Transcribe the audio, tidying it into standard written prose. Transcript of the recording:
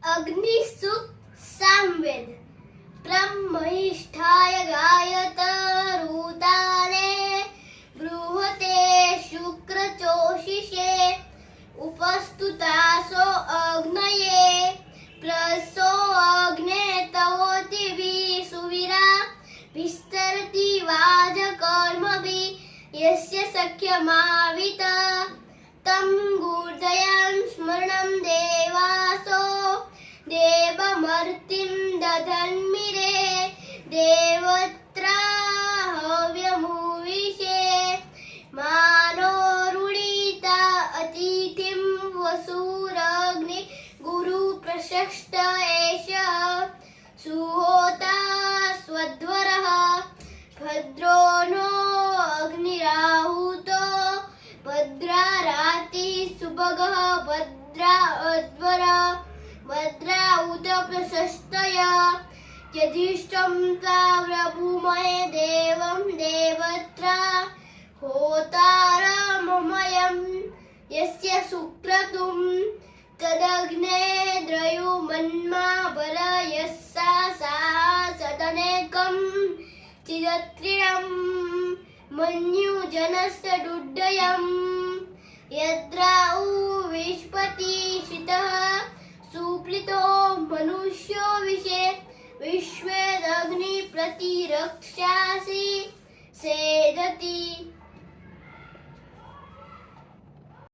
अग्निसुख सामवेद ब्रह्मनिष्ठाय गायत रूताने बृहते शुक्रचोषिषे उपस्तुतासो अग्नये प्रसो अग्ने तवोतिभि सुवीरा विस्तरति वाजकर्मभि यस्य सख्यमावित तं गूर्जयन् स्मरणं देवासो देवमर्तिं दधन्मिरे देवत्रा हव्यमुविशे मानोरुणीता अतिथिं वसुरग्नि गुरुप्रशस्त एष सुहोता स्वध्वरः भद्रो नो अग्निराहुतो भद्रा राति सुभगः भद्रा अध्वर भद्रा उत प्रशस्तय यधिष्ठं ताव्रभूमये देवं देवत्रा होतारममयं यस्य सुक्रतुं तदग्ने द्रयुमन्मा बल यस्सा सा सदनेकं चिदत्रिणं मन्युजनस्य दुड्डयं यद्राउ विष्पतिशितः सुप्लितो मनुष्यो विषे विश्वेदग्नि प्रतिरक्षासि सेदति।